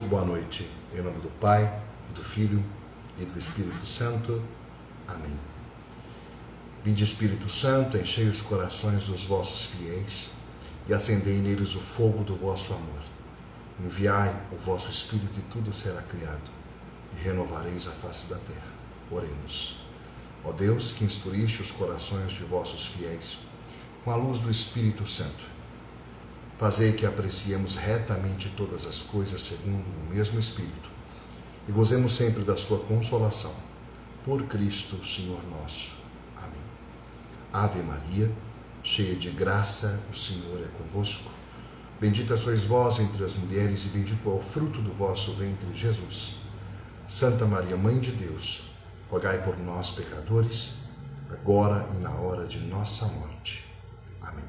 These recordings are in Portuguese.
Boa noite, em nome do Pai, e do Filho e do Espírito Santo. Amém. Vinde, Espírito Santo, enchei os corações dos vossos fiéis e acendei neles o fogo do vosso amor. Enviai o vosso Espírito e tudo será criado, e renovareis a face da terra. Oremos. Ó Deus, que instruíste os corações de vossos fiéis com a luz do Espírito Santo, fazei que apreciemos retamente todas as coisas segundo o mesmo Espírito e gozemos sempre da sua consolação. Por Cristo, Senhor nosso. Amém. Ave Maria, cheia de graça, o Senhor é convosco. Bendita sois vós entre as mulheres e bendito é o fruto do vosso ventre, Jesus. Santa Maria, Mãe de Deus, rogai por nós, pecadores, agora e na hora de nossa morte. Amém.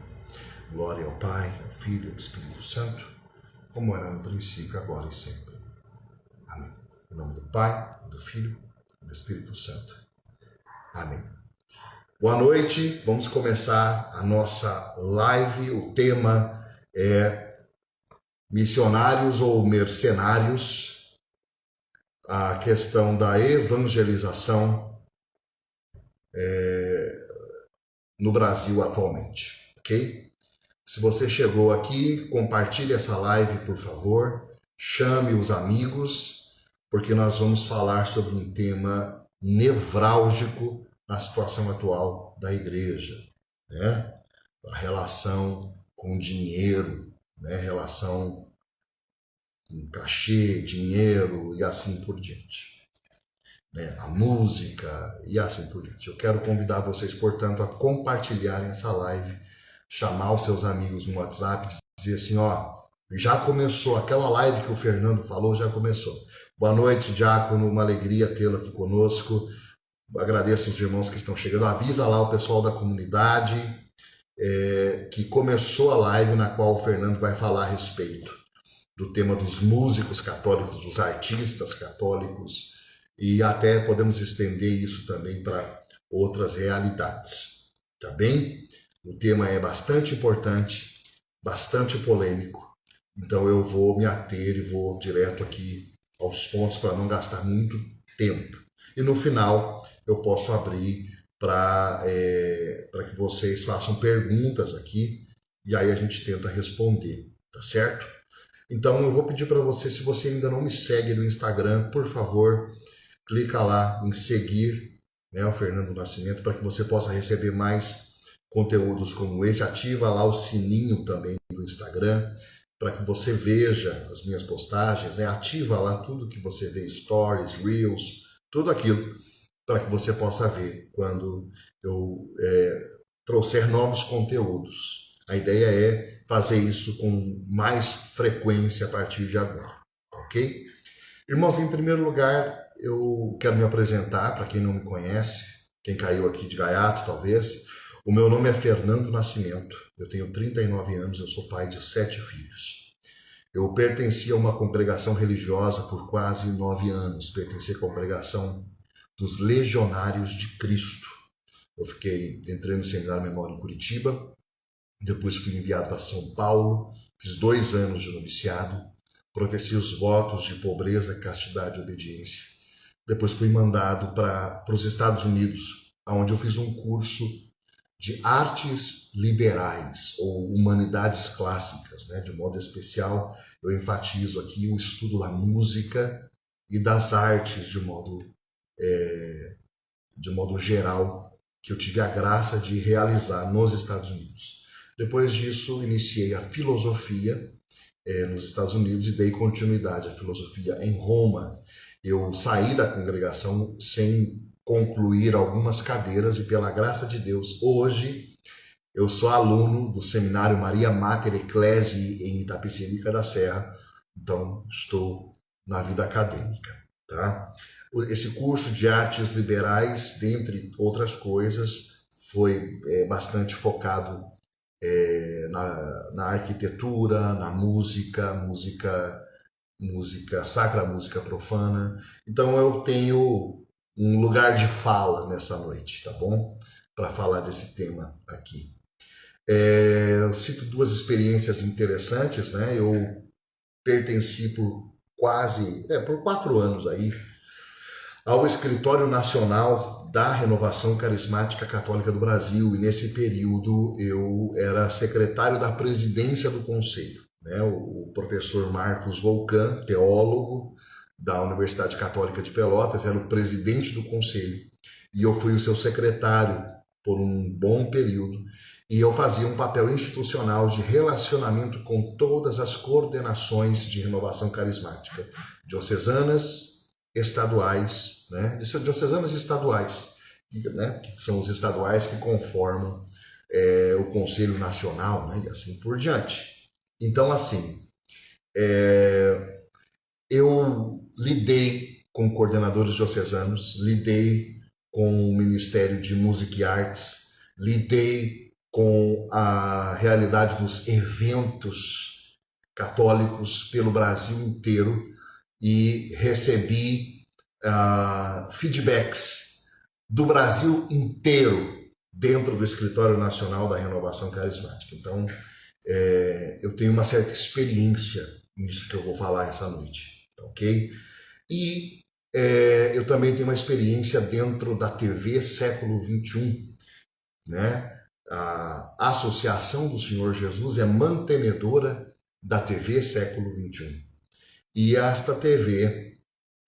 Glória ao Pai, ao Filho e ao Espírito Santo, como era no princípio, agora e sempre. Amém. Em nome do Pai, do Filho e do Espírito Santo. Amém. Boa noite, vamos começar a nossa live. O tema é missionários ou mercenários, a questão da evangelização no Brasil atualmente, ok? Se você chegou aqui, compartilhe essa live, por favor, chame os amigos, porque nós vamos falar sobre um tema nevrálgico na situação atual da igreja, né? A relação com dinheiro, né? Relação com cachê, dinheiro e assim por diante, né? A música e assim por diante. Eu quero convidar vocês, portanto, a compartilharem essa live, chamar os seus amigos no WhatsApp, dizer assim, ó, já começou, aquela live que o Fernando falou, já começou. Boa noite, Diácono, uma alegria tê-lo aqui conosco. Agradeço os irmãos que estão chegando. Avisa lá o pessoal da comunidade que começou a live na qual o Fernando vai falar a respeito do tema dos músicos católicos, dos artistas católicos, e até podemos estender isso também para outras realidades, tá bem? O tema é bastante importante, bastante polêmico, então eu vou me ater e vou direto aqui aos pontos para não gastar muito tempo. E no final eu posso abrir para que vocês façam perguntas aqui e aí a gente tenta responder, tá certo? Então eu vou pedir para você, se você ainda não me segue no Instagram, por favor, clica lá em seguir, né, o Fernando Nascimento, para que você possa receber mais conteúdos como esse. Ativa lá o sininho também do Instagram, para que você veja as minhas postagens, né? Ativa lá tudo que você vê, stories, reels, tudo aquilo, para que você possa ver quando eu trouxer novos conteúdos. A ideia é fazer isso com mais frequência a partir de agora, ok? Irmãos, em primeiro lugar, eu quero me apresentar para quem não me conhece, quem caiu aqui de gaiato talvez. O meu nome é Fernando Nascimento, eu tenho 39 anos, eu sou pai de 7 filhos. Eu pertenci a uma congregação religiosa por quase 9 anos, pertenci à congregação dos Legionários de Cristo. Eu entrei no Seminário Memória em Curitiba, depois fui enviado para São Paulo, fiz 2 anos de noviciado, professei os votos de pobreza, castidade e obediência. Depois fui mandado para os Estados Unidos, onde eu fiz um curso de artes liberais ou humanidades clássicas, né? De modo especial, eu enfatizo aqui o estudo da música e das artes de modo geral, que eu tive a graça de realizar nos Estados Unidos. Depois disso, iniciei a filosofia nos Estados Unidos e dei continuidade à filosofia em Roma. Eu saí da congregação sem concluir algumas cadeiras e, pela graça de Deus, hoje eu sou aluno do Seminário Maria Mater Ecclesiae em Itapecerica da Serra, então estou na vida acadêmica, tá? Esse curso de artes liberais, dentre outras coisas, foi bastante focado na arquitetura, na música sacra, música profana. Então eu tenho um lugar de fala nessa noite, tá bom? Para falar desse tema aqui. Eu cito 2 experiências interessantes, né? Eu pertenci por por 4 anos aí, ao Escritório Nacional da Renovação Carismática Católica do Brasil, e nesse período eu era secretário da presidência do conselho, né? O professor Marcos Volcan, teólogo da Universidade Católica de Pelotas, era o presidente do conselho, e eu fui o seu secretário por um bom período, e eu fazia um papel institucional de relacionamento com todas as coordenações de renovação carismática, diocesanas, estaduais, né? Diocesanas e estaduais, né? Que são os estaduais que conformam o Conselho Nacional, né? E assim por diante. Então, assim, eu lidei com coordenadores diocesanos, lidei com o Ministério de Música e Artes, lidei com a realidade dos eventos católicos pelo Brasil inteiro e recebi feedbacks do Brasil inteiro dentro do Escritório Nacional da Renovação Carismática. Então, eu tenho uma certa experiência nisso que eu vou falar essa noite, ok? E eu também tenho uma experiência dentro da TV Século XXI, né? A Associação do Senhor Jesus é mantenedora da TV Século XXI. E esta TV,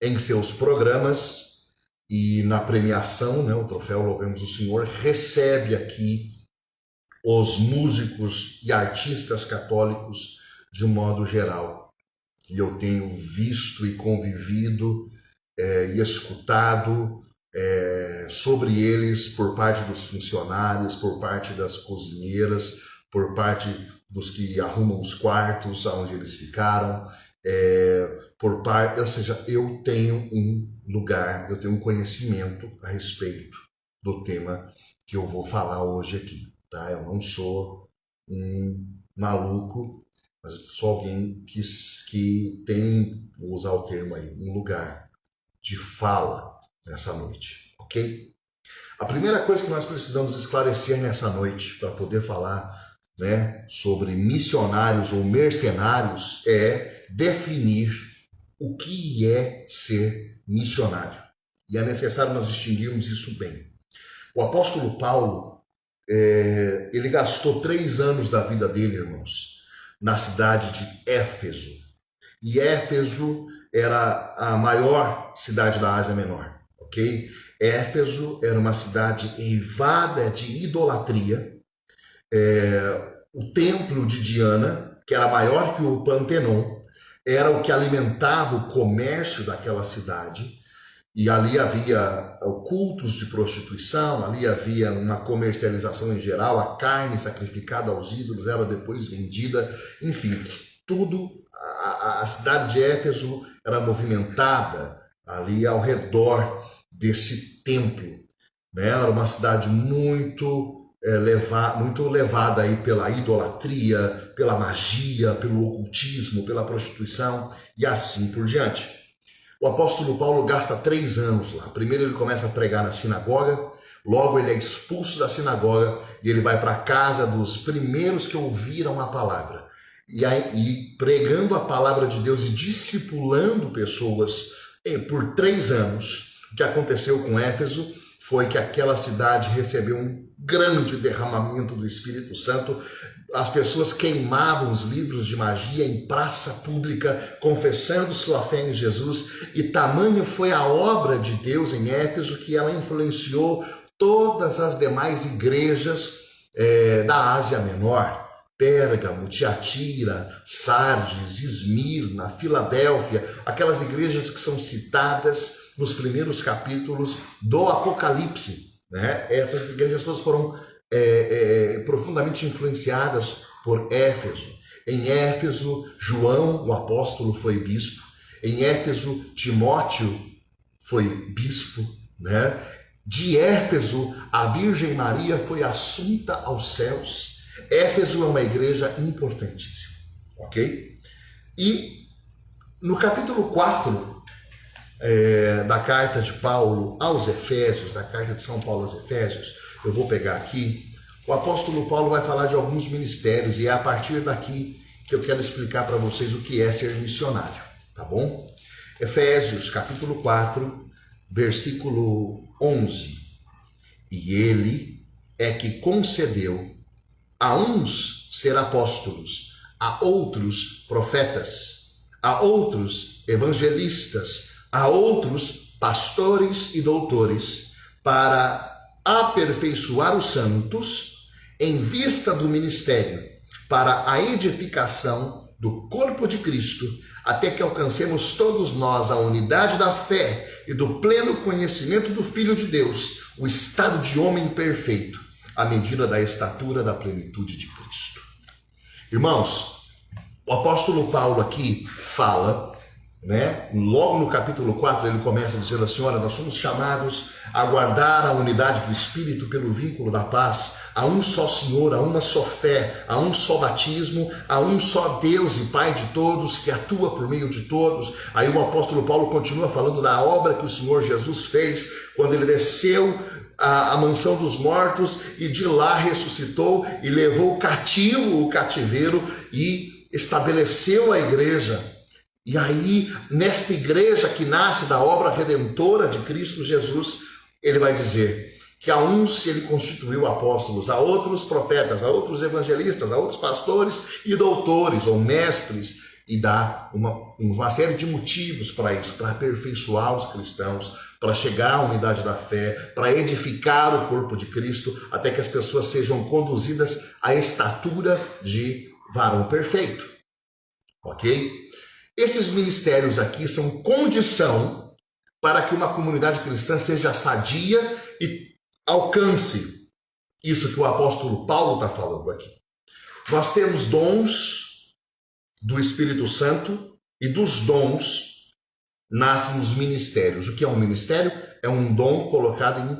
em seus programas e na premiação, né, o troféu Louvemos o Senhor, recebe aqui os músicos e artistas católicos de um modo geral. E eu tenho visto e convivido e escutado sobre eles por parte dos funcionários, por parte das cozinheiras, por parte dos que arrumam os quartos onde eles ficaram, ou seja, eu tenho um lugar, eu tenho um conhecimento a respeito do tema que eu vou falar hoje aqui, tá? Eu não sou um maluco, mas eu sou alguém que tem, vou usar o termo aí, um lugar de fala nessa noite, ok? A primeira coisa que nós precisamos esclarecer nessa noite para poder falar, né, sobre missionários ou mercenários é definir o que é ser missionário. E é necessário nós distinguirmos isso bem. O apóstolo Paulo, ele gastou 3 anos da vida dele, irmãos, na cidade de Éfeso. E Éfeso era a maior cidade da Ásia Menor, ok? Éfeso era uma cidade eivada de idolatria. O templo de Diana, que era maior que o Pantenon, era o que alimentava o comércio daquela cidade, e ali havia cultos de prostituição, ali havia uma comercialização em geral, a carne sacrificada aos ídolos era depois vendida, enfim, tudo, a cidade de Éfeso era movimentada ali ao redor desse templo, né? Era uma cidade muito levada aí pela idolatria, pela magia, pelo ocultismo, pela prostituição e assim por diante. O apóstolo Paulo gasta 3 anos lá. Primeiro ele começa a pregar na sinagoga, logo ele é expulso da sinagoga e ele vai para a casa dos primeiros que ouviram a palavra. E pregando a palavra de Deus e discipulando pessoas por 3 anos. O que aconteceu com Éfeso foi que aquela cidade recebeu um grande derramamento do Espírito Santo. As pessoas queimavam os livros de magia em praça pública, confessando sua fé em Jesus, e tamanho foi a obra de Deus em Éfeso que ela influenciou todas as demais igrejas da Ásia Menor. Pérgamo, Tiatira, Sardes, Esmirna, Filadélfia, aquelas igrejas que são citadas nos primeiros capítulos do Apocalipse, né? Essas igrejas todas foram profundamente influenciadas por Éfeso. Em Éfeso, João, o apóstolo, foi bispo. Em Éfeso, Timóteo foi bispo, né? De Éfeso, a Virgem Maria foi assunta aos céus. Éfeso é uma igreja importantíssima, ok? E no capítulo 4 da carta de Paulo aos Efésios, da carta de São Paulo aos Efésios, eu vou pegar aqui, o apóstolo Paulo vai falar de alguns ministérios e é a partir daqui que eu quero explicar para vocês o que é ser missionário, tá bom? Efésios capítulo 4, versículo 11. E ele é que concedeu a uns ser apóstolos, a outros profetas, a outros evangelistas, a outros pastores e doutores, para aperfeiçoar os santos em vista do ministério, para a edificação do corpo de Cristo, até que alcancemos todos nós a unidade da fé e do pleno conhecimento do Filho de Deus, o estado de homem perfeito, à medida da estatura da plenitude de Cristo. Irmãos, o apóstolo Paulo aqui fala, logo no capítulo 4 ele começa dizendo assim: olha, nós somos chamados a guardar a unidade do Espírito pelo vínculo da paz, a um só Senhor, a uma só fé, a um só batismo, a um só Deus e Pai de todos, que atua por meio de todos. Aí o apóstolo Paulo continua falando da obra que o Senhor Jesus fez quando ele desceu à mansão dos mortos e de lá ressuscitou e levou cativo o cativeiro e estabeleceu a igreja. E aí, nesta igreja que nasce da obra redentora de Cristo Jesus, ele vai dizer que a uns ele constituiu apóstolos, a outros profetas, a outros evangelistas, a outros pastores e doutores ou mestres, e dá uma série de motivos para isso, para aperfeiçoar os cristãos, para chegar à unidade da fé, para edificar o corpo de Cristo, até que as pessoas sejam conduzidas à estatura de varão perfeito. Ok? Esses ministérios aqui são condição para que uma comunidade cristã seja sadia e alcance isso que o apóstolo Paulo está falando aqui. Nós temos dons do Espírito Santo e dos dons nascem os ministérios. O que é um ministério? É um dom colocado em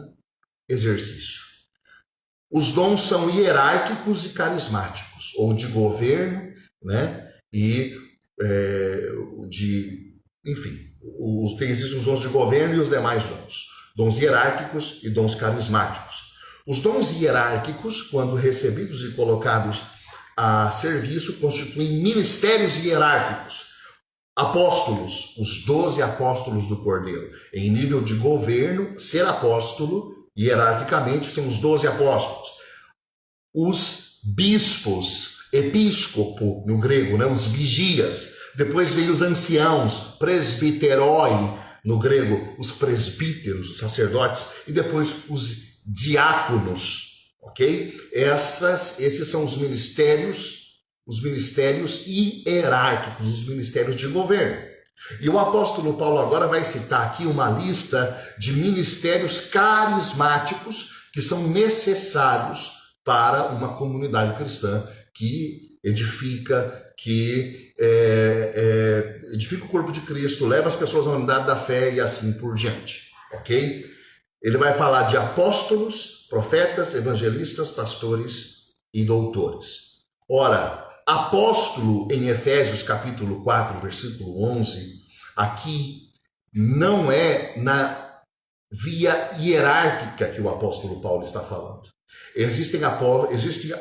exercício. Os dons são hierárquicos e carismáticos, ou de governo, existem os dons de governo e os demais dons. Dons hierárquicos e dons carismáticos. Os dons hierárquicos, quando recebidos e colocados a serviço, constituem ministérios hierárquicos. Apóstolos, os 12 apóstolos do Cordeiro. Em nível de governo, ser apóstolo, hierarquicamente, são os 12 apóstolos. Os bispos, episcopo no grego, os vigias. Depois veio os anciãos, presbiteroi no grego, os presbíteros, os sacerdotes, e depois os diáconos, ok? Esses são os ministérios hierárquicos, os ministérios de governo. E o apóstolo Paulo agora vai citar aqui uma lista de ministérios carismáticos que são necessários para uma comunidade cristã que edifica, edifica o corpo de Cristo, leva as pessoas à unidade da fé e assim por diante, ok? Ele vai falar de apóstolos, profetas, evangelistas, pastores e doutores. Ora, apóstolo em Efésios capítulo 4, versículo 11, aqui não é na via hierárquica que o apóstolo Paulo está falando. Existem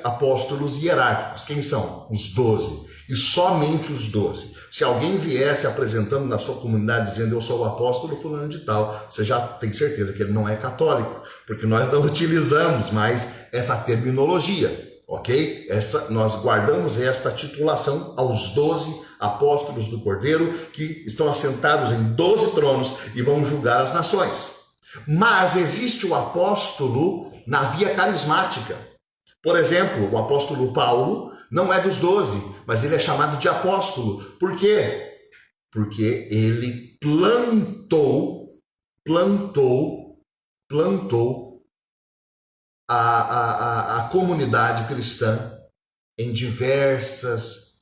apóstolos hierárquicos. Quem são? Os 12. E somente os 12. Se alguém vier se apresentando na sua comunidade dizendo eu sou o apóstolo fulano de tal, você já tem certeza que ele não é católico, porque nós não utilizamos mais essa terminologia, ok? Nós guardamos esta titulação aos 12 apóstolos do Cordeiro que estão assentados em 12 tronos e vão julgar as nações. Mas existe o apóstolo na via carismática. Por exemplo, o apóstolo Paulo não é dos 12, mas ele é chamado de apóstolo. Por quê? Porque ele plantou a comunidade cristã em diversas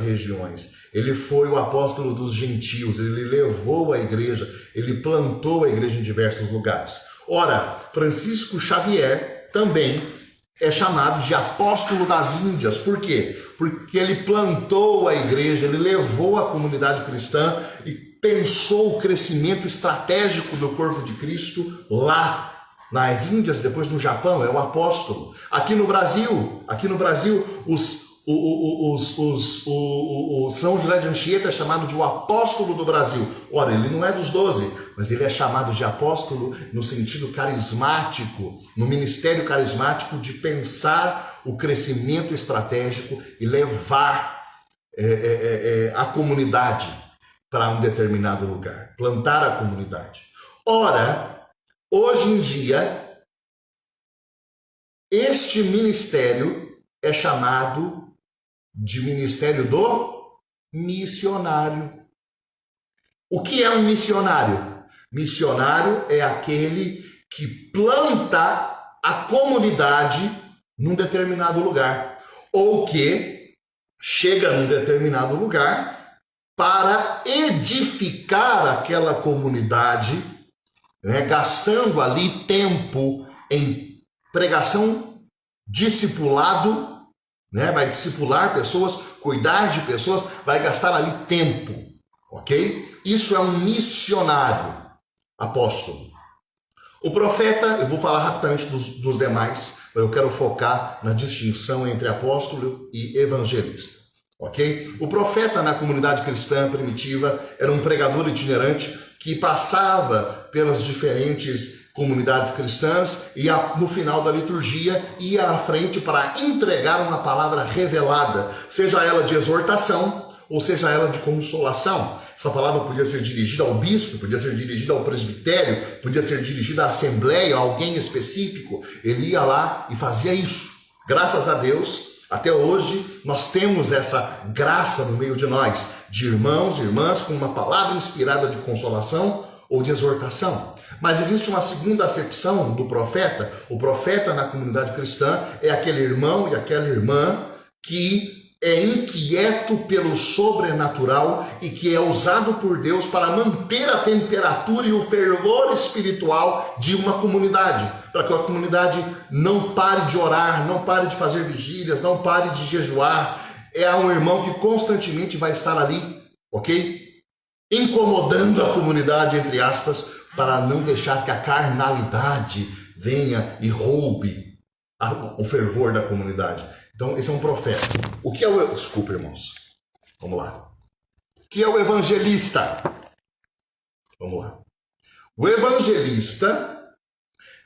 regiões. Ele foi o apóstolo dos gentios, ele levou a igreja, ele plantou a igreja em diversos lugares. Ora, Francisco Xavier também é chamado de apóstolo das Índias. Por quê? Porque ele plantou a igreja, ele levou a comunidade cristã e pensou o crescimento estratégico do corpo de Cristo lá nas Índias, depois no Japão, é o apóstolo. Aqui no Brasil, São José de Anchieta é chamado de o apóstolo do Brasil. Ora, ele não é dos 12, mas ele é chamado de apóstolo no sentido carismático, no ministério carismático de pensar o crescimento estratégico e levar a comunidade para um determinado lugar, plantar a comunidade. Ora, hoje em dia, este ministério é chamado de ministério do missionário. O que é um missionário? Missionário é aquele que planta a comunidade num determinado lugar, ou que chega num determinado lugar para edificar aquela comunidade, né, gastando ali tempo em pregação, discipulado, né, vai discipular pessoas, cuidar de pessoas, vai gastar ali tempo, ok? Isso é um missionário, apóstolo. O profeta, eu vou falar rapidamente dos demais, eu quero focar na distinção entre apóstolo e evangelista, ok? O profeta na comunidade cristã primitiva era um pregador itinerante que passava pelas diferentes comunidades cristãs e no final da liturgia ia à frente para entregar uma palavra revelada, seja ela de exortação ou seja ela de consolação. Essa palavra podia ser dirigida ao bispo, podia ser dirigida ao presbitério, podia ser dirigida à assembleia, a alguém específico. Ele ia lá e fazia isso. Graças a Deus, até hoje, nós temos essa graça no meio de nós, de irmãos e irmãs com uma palavra inspirada de consolação ou de exortação. Mas existe uma segunda acepção do profeta. O profeta na comunidade cristã é aquele irmão e aquela irmã que é inquieto pelo sobrenatural e que é usado por Deus para manter a temperatura e o fervor espiritual de uma comunidade, para que a comunidade não pare de orar, não pare de fazer vigílias, não pare de jejuar. É um irmão que constantemente vai estar ali, ok? Incomodando a comunidade, entre aspas, para não deixar que a carnalidade venha e roube o fervor da comunidade. Então, esse é um profeta. O que é o... Desculpa, irmãos. Vamos lá. O que é o evangelista? Vamos lá. O evangelista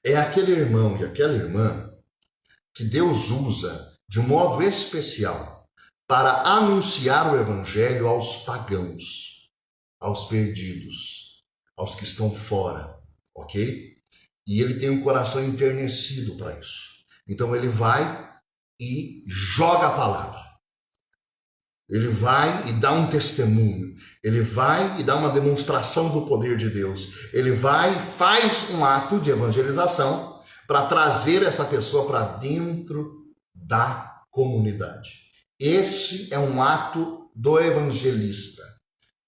é aquele irmão e aquela irmã que Deus usa de modo especial para anunciar o evangelho aos pagãos, aos perdidos, aos que estão fora, ok? E ele tem um coração enternecido para isso. Então, ele vai e joga a palavra. Ele vai e dá um testemunho. Ele vai e dá uma demonstração do poder de Deus. Ele vai e faz um ato de evangelização para trazer essa pessoa para dentro da comunidade. Esse é um ato do evangelista,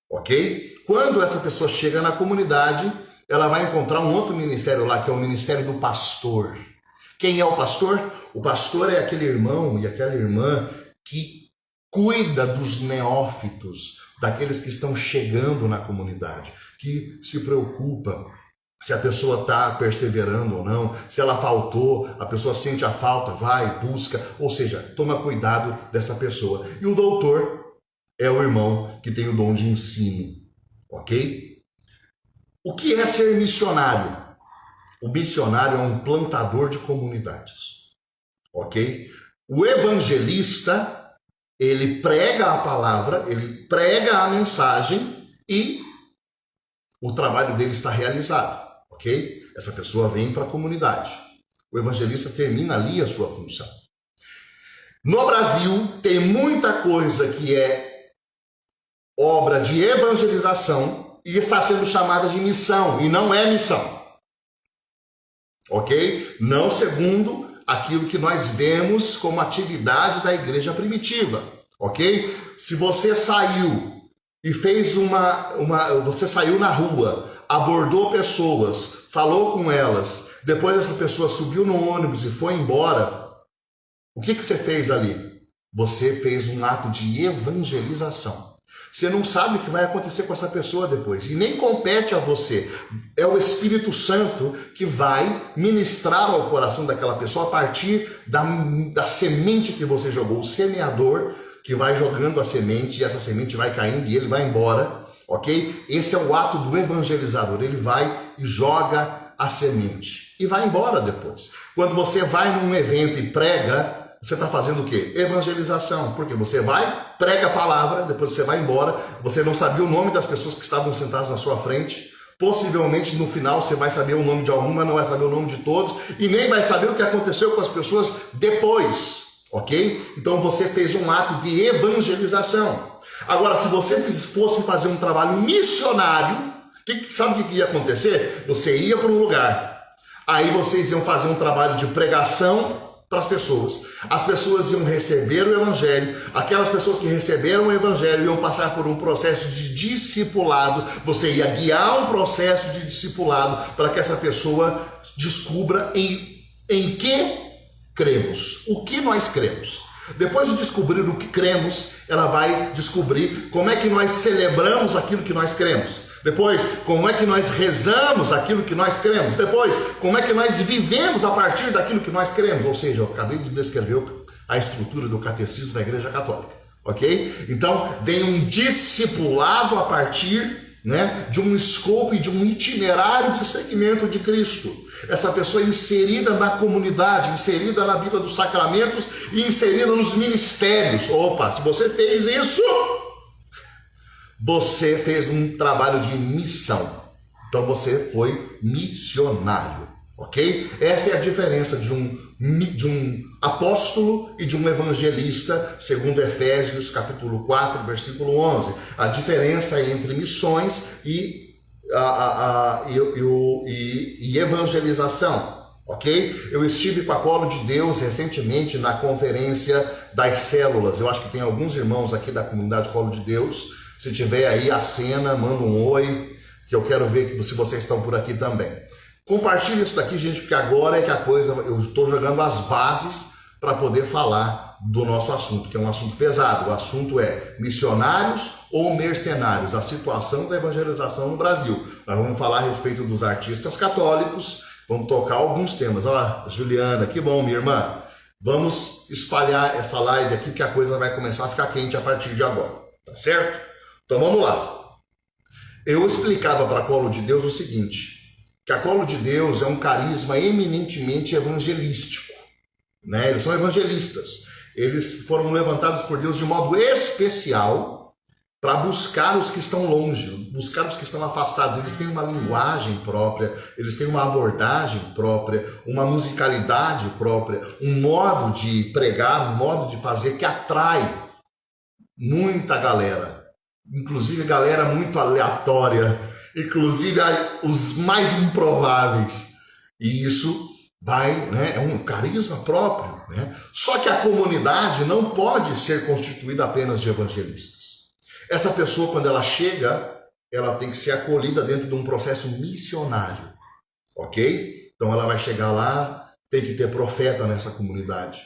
ok? Quando essa pessoa chega na comunidade, ela vai encontrar um outro ministério lá, que é o ministério do pastor. Quem é o pastor? O pastor é aquele irmão e aquela irmã que cuida dos neófitos, daqueles que estão chegando na comunidade, que se preocupa se a pessoa está perseverando ou não, se ela faltou, a pessoa sente a falta, vai, busca, ou seja, toma cuidado dessa pessoa. E o doutor é o irmão que tem o dom de ensino, ok? O que é ser missionário? O missionário é um plantador de comunidades, ok? O evangelista, ele prega a palavra, ele prega a mensagem e o trabalho dele está realizado, ok? Essa pessoa vem para a comunidade. O evangelista termina ali a sua função. No Brasil, tem muita coisa que é obra de evangelização e está sendo chamada de missão, e não é missão. Ok? Não segundo aquilo que nós vemos como atividade da igreja primitiva, ok? Se você saiu e fez você saiu na rua, abordou pessoas, falou com elas, depois essa pessoa subiu no ônibus e foi embora, o que você fez ali? Você fez um ato de evangelização. Você não sabe o que vai acontecer com essa pessoa depois. E nem compete a você. É o Espírito Santo que vai ministrar ao coração daquela pessoa a partir da semente que você jogou. O semeador que vai jogando a semente e essa semente vai caindo e ele vai embora, ok? Esse é o ato do evangelizador. Ele vai e joga a semente e vai embora depois. Quando você vai num evento e prega, você está fazendo o quê? Evangelização. Porque você vai, prega a palavra, depois você vai embora, você não sabia o nome das pessoas que estavam sentadas na sua frente, possivelmente no final você vai saber o nome de alguma, não vai saber o nome de todos, e nem vai saber o que aconteceu com as pessoas depois, ok? Então você fez um ato de evangelização. Agora, se você fosse fazer um trabalho missionário, sabe o que ia acontecer? Você ia para um lugar, aí vocês iam fazer um trabalho de pregação para as pessoas iam receber o evangelho, aquelas pessoas que receberam o evangelho iam passar por um processo de discipulado, você ia guiar um processo de discipulado para que essa pessoa descubra em que cremos, o que nós cremos. Depois de descobrir o que cremos, ela vai descobrir como é que nós celebramos aquilo que nós cremos. Depois, como é que nós rezamos aquilo que nós cremos? Depois, como é que nós vivemos a partir daquilo que nós cremos? Ou seja, eu acabei de descrever a estrutura do catecismo da Igreja Católica, ok? Então, vem um discipulado a partir, né, de um escopo e de um itinerário de seguimento de Cristo. Essa pessoa inserida na comunidade, inserida na vida dos sacramentos e inserida nos ministérios. Opa, se você fez isso, você fez um trabalho de missão. Então você foi missionário, ok? Essa é a diferença de um apóstolo e de um evangelista, segundo Efésios capítulo 4, versículo 11. A diferença entre missões e evangelização, ok? Eu estive com a Colo de Deus recentemente na conferência das células. Eu acho que tem alguns irmãos aqui da comunidade Colo de Deus. Se tiver aí, acena, manda um oi, que eu quero ver se vocês estão por aqui também. Compartilhe isso daqui, gente, porque agora é que a coisa, eu estou jogando as bases para poder falar do nosso assunto, que é um assunto pesado. O assunto é missionários ou mercenários, a situação da evangelização no Brasil. Nós vamos falar a respeito dos artistas católicos, vamos tocar alguns temas. Olha, Juliana, que bom, minha irmã. Vamos espalhar essa live aqui, que a coisa vai começar a ficar quente a partir de agora, tá certo? Então vamos lá. Eu explicava para a Colo de Deus o seguinte, que a Colo de Deus é um carisma eminentemente evangelístico, né? Eles são evangelistas. Eles foram levantados por Deus de modo especial para buscar os que estão longe, buscar os que estão afastados. Eles têm uma linguagem própria, eles têm uma abordagem própria, uma musicalidade própria, um modo de pregar, um modo de fazer que atrai muita galera. Inclusive galera muito aleatória, inclusive os mais improváveis. E isso vai, né, é um carisma próprio, né? Só que a comunidade não pode ser constituída apenas de evangelistas. Essa pessoa, quando ela chega, ela tem que ser acolhida dentro de um processo missionário, ok? Então ela vai chegar lá, tem que ter profeta nessa comunidade,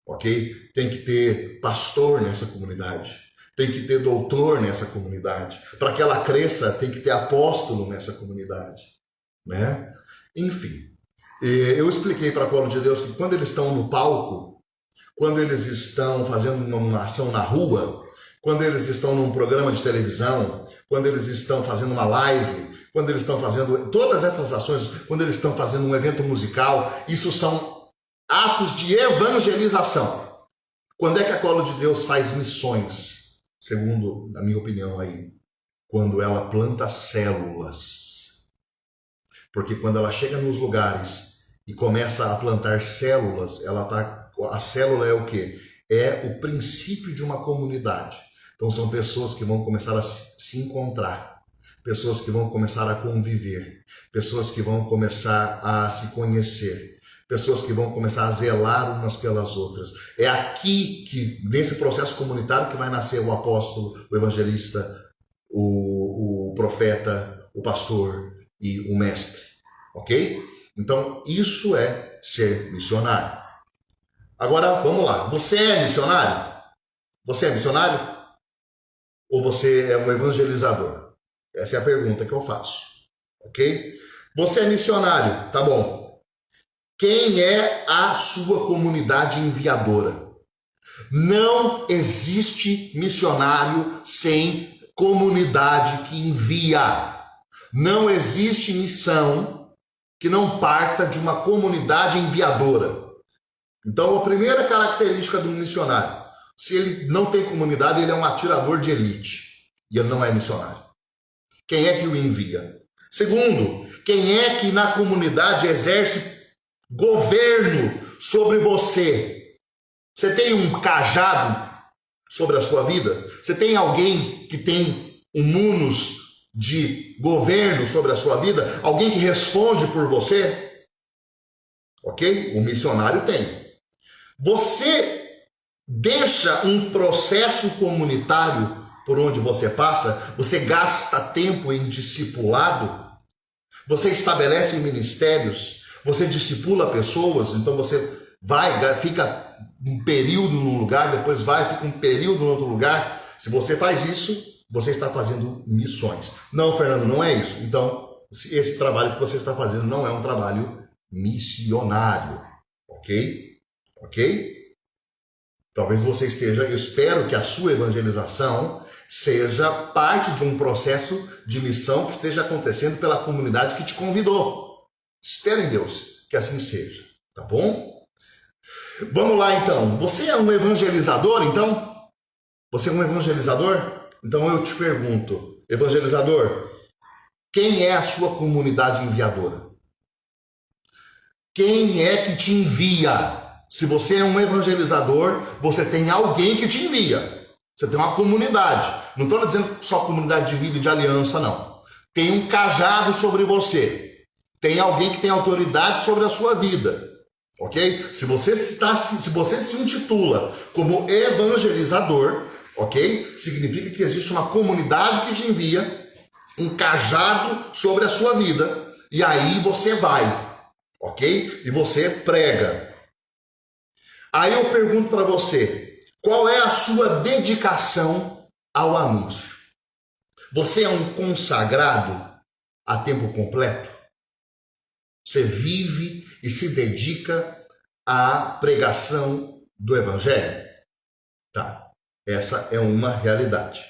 ok? Tem que ter pastor nessa comunidade. Tem que ter doutor nessa comunidade. Para que ela cresça, tem que ter apóstolo nessa comunidade, né? Enfim, eu expliquei para a Colo de Deus que quando eles estão no palco, quando eles estão fazendo uma ação na rua, quando eles estão num programa de televisão, quando eles estão fazendo uma live, quando eles estão fazendo todas essas ações, quando eles estão fazendo um evento musical, isso são atos de evangelização. Quando é que a Colo de Deus faz missões? Segundo a minha opinião aí, quando ela planta células. Porque quando ela chega nos lugares e começa a plantar células, a célula é o quê? É o princípio de uma comunidade. Então são pessoas que vão começar a se encontrar, pessoas que vão começar a conviver, pessoas que vão começar a se conhecer, pessoas que vão começar a zelar umas pelas outras. É aqui que, nesse processo comunitário, que vai nascer o apóstolo, o evangelista, o profeta, o pastor e o mestre, ok? Então, isso é ser missionário. Agora, vamos lá. Você é missionário? Você é missionário? ou você é um evangelizador? Essa é a pergunta que eu faço, ok? Você é missionário, tá bom. Quem é a sua comunidade enviadora? Não existe missionário sem comunidade que envia. Não existe missão que não parta de uma comunidade enviadora. Então, a primeira característica do missionário, se ele não tem comunidade, ele é um atirador de elite. E ele não é missionário. Quem é que o envia? Segundo, quem é que na comunidade exerce governo sobre você? Você tem um cajado sobre a sua vida? Você tem alguém que tem um munus de governo sobre a sua vida? Alguém que responde por você? Ok? O missionário tem. Você deixa um processo comunitário por onde você passa? Você gasta tempo em discipulado? Você estabelece ministérios? Você discipula pessoas? Então você vai, fica um período num lugar, depois fica um período em outro lugar. Se você faz isso, você está fazendo missões. Não, Fernando, não é isso. Então, esse trabalho que você está fazendo não é um trabalho missionário. Ok? Ok? Talvez você esteja, eu espero que a sua evangelização seja parte de um processo de missão que esteja acontecendo pela comunidade que te convidou. Espero em Deus que assim seja, tá bom? Vamos lá então. Você é um evangelizador, então? Você é um evangelizador? Então eu te pergunto, evangelizador, quem é a sua comunidade enviadora? Quem é que te envia? Se você é um evangelizador, você tem alguém que te envia. Você tem uma comunidade. Não estou dizendo só comunidade de vida e de aliança, não. Tem um cajado sobre você. Tem alguém que tem autoridade sobre a sua vida. Ok? Se você se intitula como evangelizador, ok? Significa que existe uma comunidade que te envia um cajado sobre a sua vida. E aí você vai, ok? E você prega. Aí eu pergunto para você, qual é a sua dedicação ao anúncio? Você é um consagrado a tempo completo? Você vive e se dedica à pregação do evangelho? Tá, essa é uma realidade.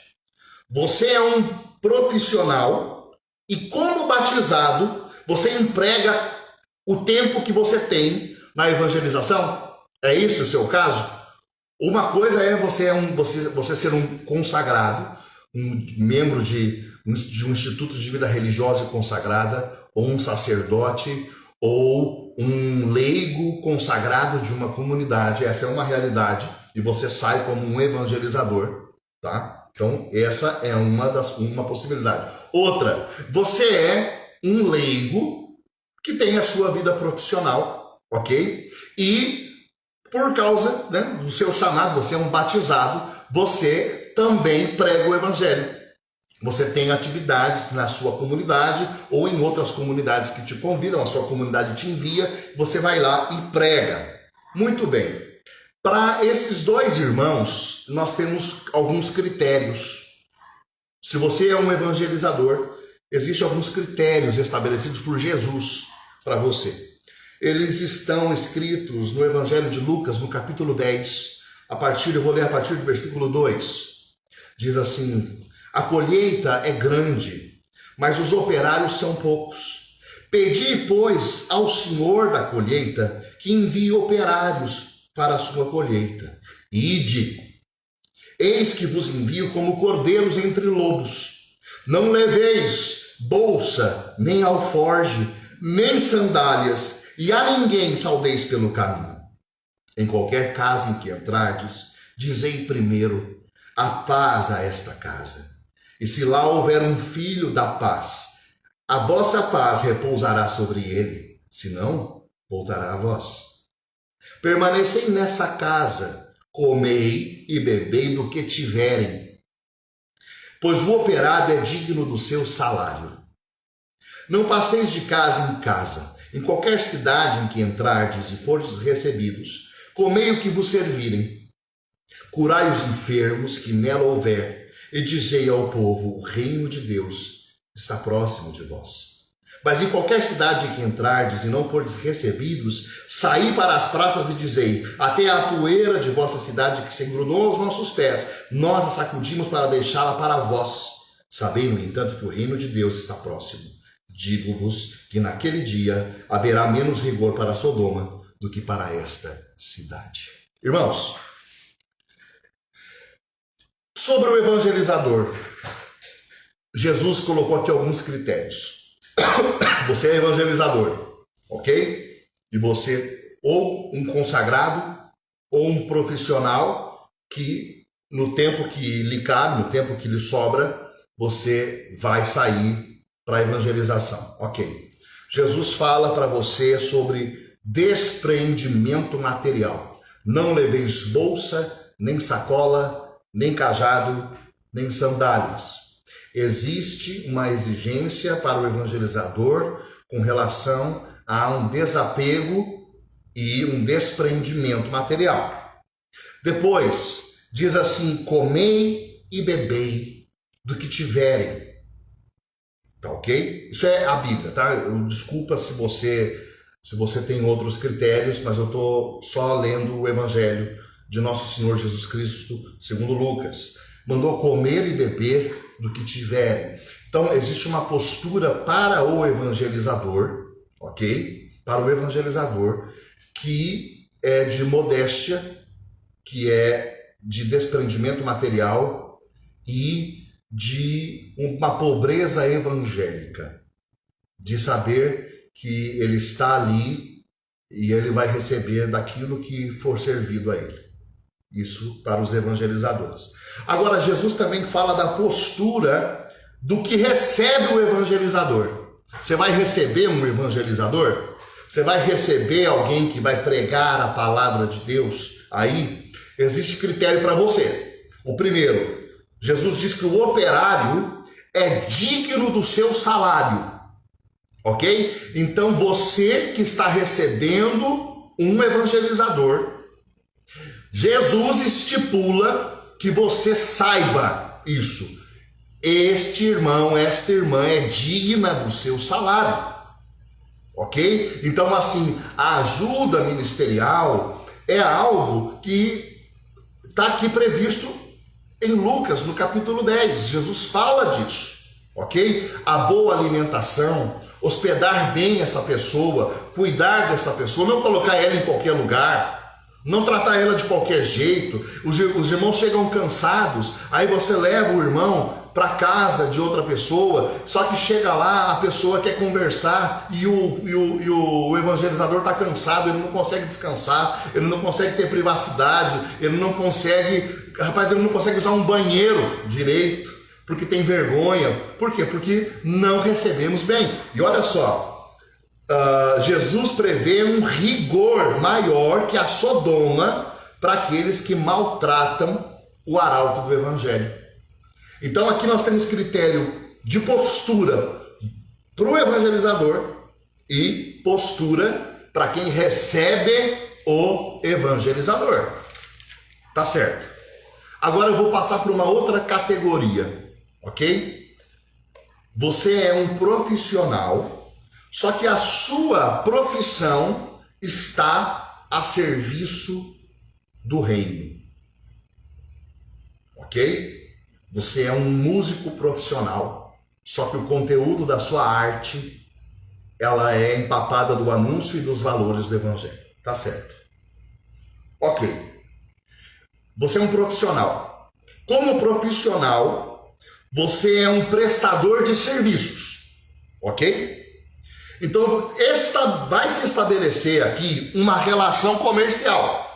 Você é um profissional e como batizado, você emprega o tempo que você tem na evangelização? É isso o seu caso? Uma coisa é você ser um consagrado, um membro de um instituto de vida religiosa e consagrada, ou um sacerdote, ou um leigo consagrado de uma comunidade. Essa é uma realidade e você sai como um evangelizador, tá? Então essa é uma possibilidade. Outra, você é um leigo que tem a sua vida profissional, ok? E por causa, né, do seu chamado, você é um batizado, você também prega o evangelho. Você tem atividades na sua comunidade ou em outras comunidades que te convidam, a sua comunidade te envia, você vai lá e prega. Muito bem. Para esses dois irmãos, nós temos alguns critérios. Se você é um evangelizador, existem alguns critérios estabelecidos por Jesus para você. Eles estão escritos no Evangelho de Lucas, no capítulo 10, eu vou ler a partir do versículo 2. Diz assim: a colheita é grande, mas os operários são poucos. Pedi, pois, ao Senhor da colheita que envie operários para a sua colheita. Ide, eis que vos envio como cordeiros entre lobos. Não leveis bolsa, nem alforge, nem sandálias, e a ninguém saudeis pelo caminho. Em qualquer casa em que entrardes, dizei primeiro: a paz a esta casa. E se lá houver um filho da paz, a vossa paz repousará sobre ele, senão voltará a vós. Permanecei nessa casa, comei e bebei do que tiverem, pois o operário é digno do seu salário. Não passeis de casa em casa. Em qualquer cidade em que entrardes e fordes recebidos, comei o que vos servirem. Curai os enfermos que nela houver, e dizei ao povo: o reino de Deus está próximo de vós. Mas em qualquer cidade em que entrardes e não fordes recebidos, saí para as praças e dizei: até a poeira de vossa cidade que se engrudou aos nossos pés, nós a sacudimos para deixá-la para vós. Sabei, no entanto, que o reino de Deus está próximo. Digo-vos que naquele dia haverá menos rigor para Sodoma do que para esta cidade. Irmãos, sobre o evangelizador, Jesus colocou aqui alguns critérios. Você é evangelizador, ok? E você, ou um consagrado, ou um profissional que no tempo que lhe cabe, no tempo que lhe sobra, você vai sair para a evangelização, ok? Jesus fala para você sobre despreendimento material. Não leveis bolsa, nem sacola, nem cajado, nem sandálias. Existe uma exigência para o evangelizador com relação a um desapego e um despreendimento material. Depois, diz assim: comei e bebei do que tiverem. Tá ok? Isso é a Bíblia, tá? Desculpa se você tem outros critérios, mas eu estou só lendo o Evangelho de Nosso Senhor Jesus Cristo, segundo Lucas. Mandou comer e beber do que tiverem. Então, existe uma postura para o evangelizador, ok? Para o evangelizador, que é de modéstia, que é de desprendimento material e de uma pobreza evangélica, de saber que ele está ali e ele vai receber daquilo que for servido a ele. Isso para os evangelizadores. Agora, Jesus também fala da postura do que recebe o evangelizador. Você vai receber um evangelizador? Você vai receber alguém que vai pregar a palavra de Deus? Aí existe critério para você. O primeiro, Jesus diz que o operário é digno do seu salário. Ok? Então você que está recebendo um evangelizador, Jesus estipula que você saiba isso. Este irmão, esta irmã é digna do seu salário. Ok? Então, assim, a ajuda ministerial é algo que está aqui previsto em Lucas, no capítulo 10. Jesus fala disso. Ok? A boa alimentação, hospedar bem essa pessoa, cuidar dessa pessoa, não colocar ela em qualquer lugar. Não tratar ela de qualquer jeito. Os irmãos chegam cansados, aí você leva o irmão para casa de outra pessoa, só que chega lá, a pessoa quer conversar e o evangelizador está cansado, ele não consegue descansar, ele não consegue ter privacidade, ele não consegue usar um banheiro direito, porque tem vergonha. Por quê? Porque não recebemos bem. E olha só, Jesus prevê um rigor maior que a Sodoma para aqueles que maltratam o arauto do evangelho. Então aqui nós temos critério de postura para o evangelizador e postura para quem recebe o evangelizador. Tá certo. Agora eu vou passar para uma outra categoria, ok? Você é um profissional, só que a sua profissão está a serviço do reino. Ok? Você é um músico profissional, só que o conteúdo da sua arte, ela é empapada do anúncio e dos valores do evangelho. Tá certo. Ok. Você é um profissional. Como profissional, você é um prestador de serviços. Ok? Então, vai se estabelecer aqui uma relação comercial.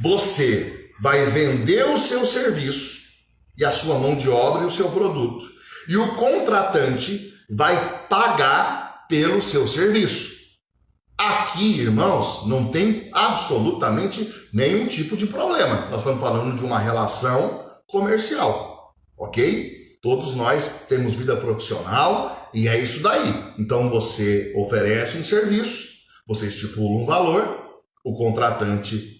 Você vai vender o seu serviço e a sua mão de obra e o seu produto. E o contratante vai pagar pelo seu serviço. Aqui, irmãos, não tem absolutamente nenhum tipo de problema. Nós estamos falando de uma relação comercial, ok? Todos nós temos vida profissional e é isso daí. Então você oferece um serviço, você estipula um valor, o contratante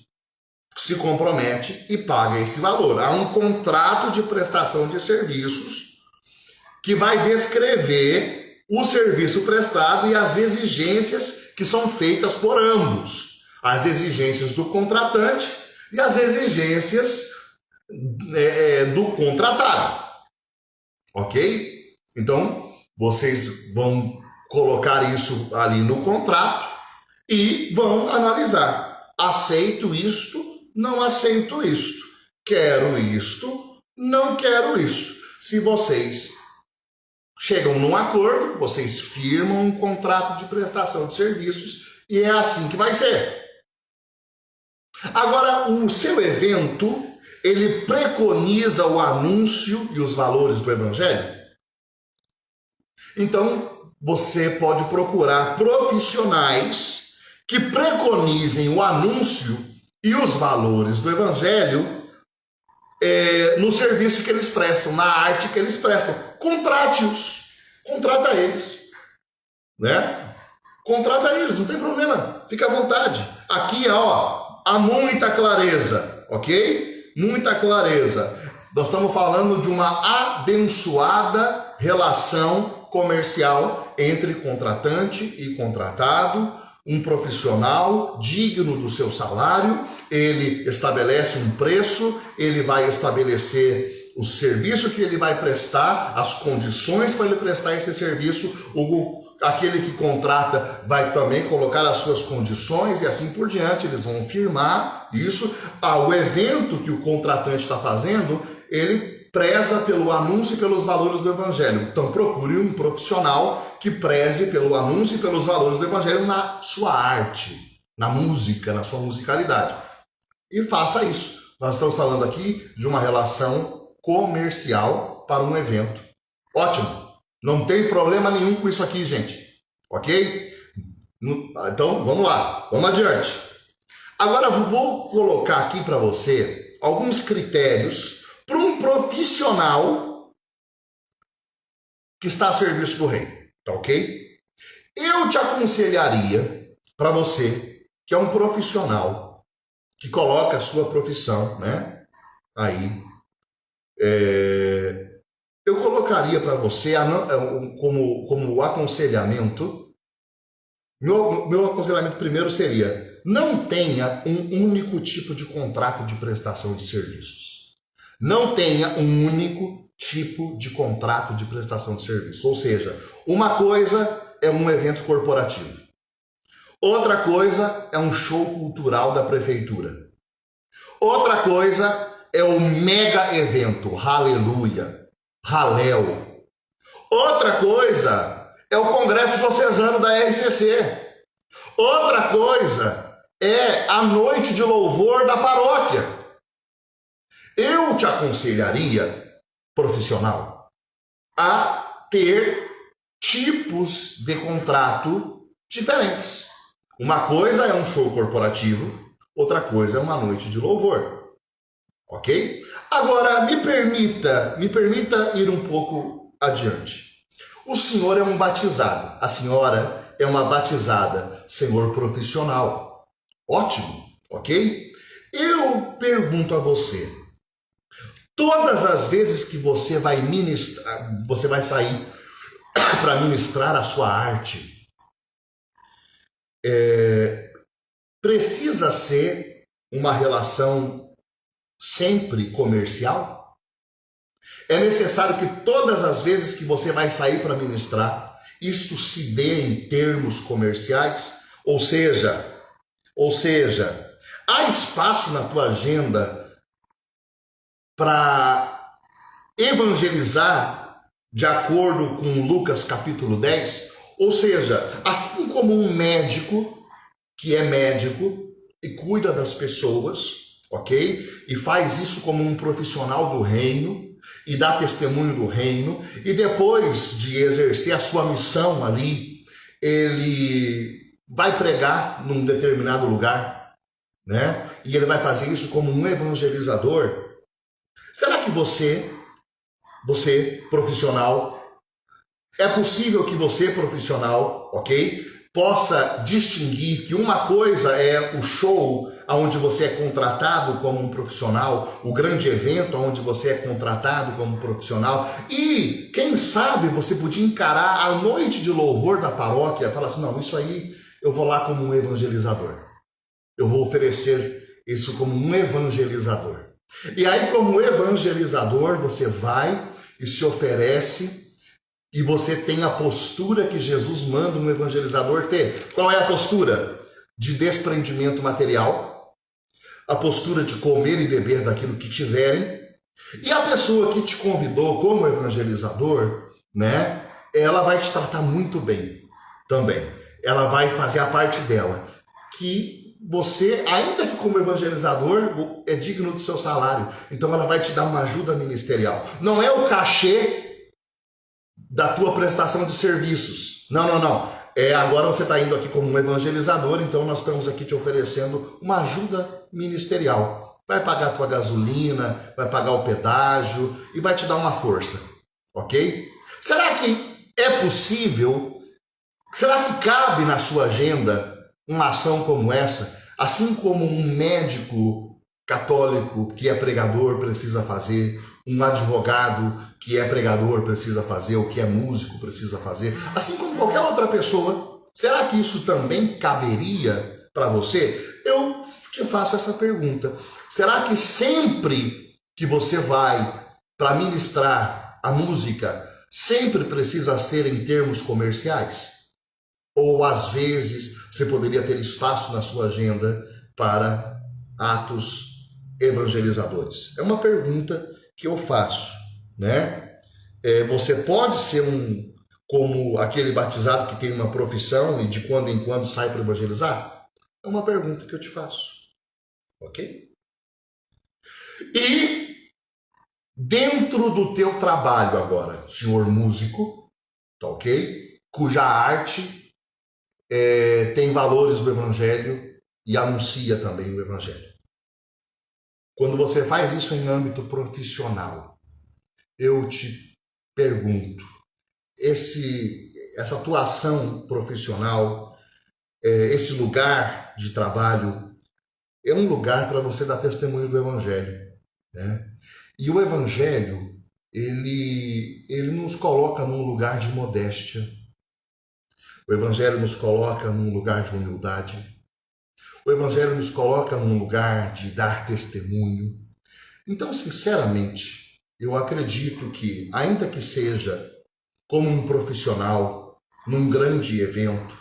se compromete e paga esse valor. Há um contrato de prestação de serviços que vai descrever o serviço prestado e as exigências que são feitas por ambos. As exigências do contratante e as exigências do contratado. Ok? Então, vocês vão colocar isso ali no contrato e vão analisar. Aceito isto, não aceito isto. Quero isto, não quero isto. Se vocês chegam num acordo, vocês firmam um contrato de prestação de serviços e é assim que vai ser. Agora, o seu evento, ele preconiza o anúncio e os valores do evangelho? Então, você pode procurar profissionais que preconizem o anúncio e os valores do evangelho no serviço que eles prestam, na arte que eles prestam. Contrate-os. Contrata eles. Né? Contrata eles, não tem problema. Fica à vontade. Aqui, ó, há muita clareza, ok? Muita clareza. Nós estamos falando de uma abençoada relação comercial entre contratante e contratado, um profissional digno do seu salário, ele estabelece um preço, ele vai estabelecer o serviço que ele vai prestar, as condições para ele prestar esse serviço, aquele que contrata vai também colocar as suas condições e assim por diante, eles vão firmar isso. O evento que o contratante está fazendo, ele preza pelo anúncio e pelos valores do evangelho. Então procure um profissional que preze pelo anúncio e pelos valores do evangelho na sua arte, na música, na sua musicalidade. E faça isso. Nós estamos falando aqui de uma relação comercial para um evento. Ótimo. Não tem problema nenhum com isso aqui, gente. Ok? Então, vamos lá. Vamos adiante. Agora, eu vou colocar aqui para você alguns critérios para um profissional que está a serviço do reino. Tá ok? Eu te aconselharia, para você, que é um profissional, que coloca a sua profissão, né? Aí. Eu colocaria para você como aconselhamento, meu aconselhamento primeiro seria, não tenha um único tipo de contrato de prestação de serviços. Não tenha um único tipo de contrato de prestação de serviço. Ou seja, uma coisa é um evento corporativo. Outra coisa é um show cultural da prefeitura. Outra coisa é o mega evento, aleluia, Halel. Outra coisa é o Congresso Diocesano da RCC. Outra coisa é a noite de louvor da paróquia. Eu te aconselharia, profissional, a ter tipos de contrato diferentes. Uma coisa é um show corporativo, outra coisa é uma noite de louvor. Ok? Agora, me permita ir um pouco adiante. O senhor é um batizado, a senhora é uma batizada, senhor profissional. Ótimo, ok? Eu pergunto a você, todas as vezes que você vai ministrar, você vai sair para ministrar a sua arte, precisa ser uma relação sempre comercial? É necessário que todas as vezes que você vai sair para ministrar, isto se dê em termos comerciais? Ou seja, há espaço na tua agenda para evangelizar de acordo com Lucas capítulo 10? Ou seja, assim como um médico que é médico e cuida das pessoas, ok? E faz isso como um profissional do reino e dá testemunho do reino, e depois de exercer a sua missão ali, ele vai pregar num determinado lugar, né? E ele vai fazer isso como um evangelizador. Será que você profissional, é possível que você profissional, ok? possa distinguir que uma coisa é o show onde você é contratado como um profissional, o grande evento onde você é contratado como profissional, e quem sabe você podia encarar a noite de louvor da paróquia e falar assim, não, isso aí eu vou lá como um evangelizador. Eu vou oferecer isso como um evangelizador. E aí, como evangelizador, você vai e se oferece e você tem a postura que Jesus manda um evangelizador ter. Qual é a postura? De desprendimento material, a postura de comer e beber daquilo que tiverem, e a pessoa que te convidou como evangelizador, né, ela vai te tratar muito bem também. Ela vai fazer a parte dela, que você, ainda que como evangelizador, é digno do seu salário. Então ela vai te dar uma ajuda ministerial. Não é o cachê da tua prestação de serviços. Não. Agora você está indo aqui como um evangelizador, então nós estamos aqui te oferecendo uma ajuda ministerial. Vai pagar a tua gasolina, vai pagar o pedágio e vai te dar uma força, ok? Será que é possível, será que cabe na sua agenda uma ação como essa, assim como um médico católico que é pregador precisa fazer, um advogado que é pregador precisa fazer, ou que é músico precisa fazer, assim como qualquer outra pessoa? Será que isso também caberia para você? Eu te faço essa pergunta. Será que sempre que você vai para ministrar a música, sempre precisa ser em termos comerciais? Ou às vezes você poderia ter espaço na sua agenda para atos evangelizadores? É uma pergunta que eu faço, né? Você pode ser como aquele batizado que tem uma profissão e de quando em quando sai para evangelizar? É uma pergunta que eu te faço, ok? E dentro do teu trabalho agora, senhor músico, tá ok? Cuja arte tem valores do evangelho e anuncia também o evangelho. Quando você faz isso em âmbito profissional, eu te pergunto, essa atuação profissional, esse lugar de trabalho, é um lugar para você dar testemunho do evangelho, né? E o evangelho, ele nos coloca num lugar de modéstia. O evangelho nos coloca num lugar de humildade. O evangelho nos coloca num lugar de dar testemunho. Então, sinceramente, eu acredito que, ainda que seja como um profissional, num grande evento,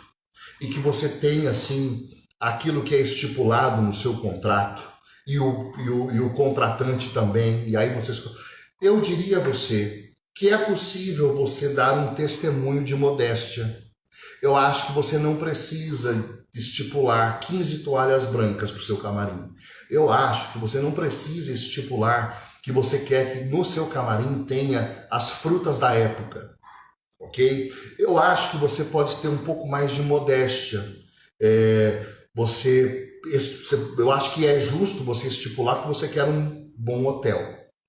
e que você tenha, assim, aquilo que é estipulado no seu contrato, e o contratante também, e aí vocês... Eu diria a você que é possível você dar um testemunho de modéstia. Eu acho que você não precisa estipular 15 toalhas brancas para o seu camarim. Eu acho que você não precisa estipular que você quer que no seu camarim tenha as frutas da época, ok? Eu acho que você pode ter um pouco mais de modéstia. Eu acho que é justo você estipular que você quer um bom hotel,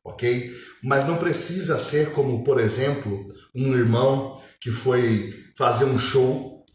ok? Mas não precisa ser como, por exemplo, um irmão que foi fazer um show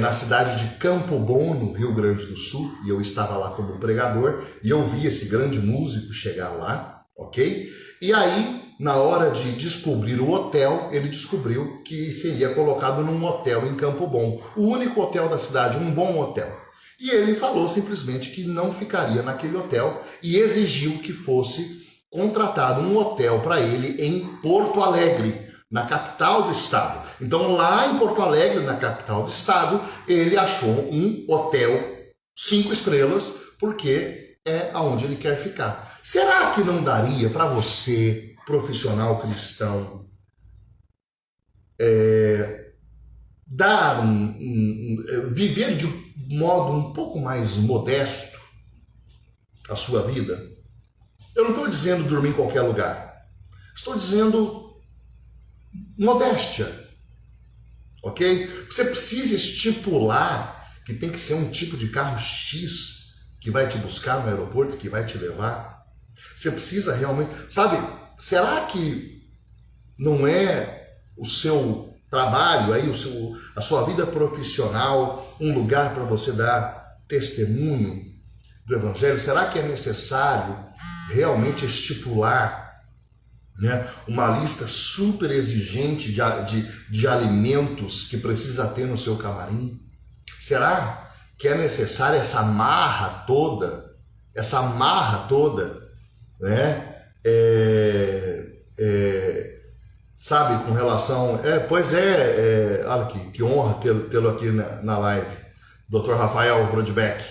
na cidade de Campo Bom, no Rio Grande do Sul, e eu estava lá como pregador, e eu vi esse grande músico chegar lá, ok? E aí, na hora de descobrir o hotel, ele descobriu que seria colocado num hotel em Campo Bom, o único hotel da cidade, um bom hotel. E ele falou simplesmente que não ficaria naquele hotel e exigiu que fosse contratado um hotel para ele em Porto Alegre, na capital do estado. Então, lá em Porto Alegre, na capital do estado, ele achou um hotel 5 estrelas, porque é aonde ele quer ficar. Será que não daria para você, profissional cristão, viver de modo um pouco mais modesto a sua vida? Eu não estou dizendo dormir em qualquer lugar. Estou dizendo modéstia, ok? Você precisa estipular que tem que ser um tipo de carro X que vai te buscar no aeroporto, que vai te levar. Você precisa realmente... Sabe, será que não é o seu trabalho, aí a sua vida profissional, um lugar para você dar testemunho do Evangelho? Será que é necessário realmente estipular, né, uma lista super exigente de alimentos que precisa ter no seu camarim? Será que é necessária essa marra toda, né? Sabe, com relação... olha que honra tê-lo aqui na live, Dr. Rafael Brodbeck.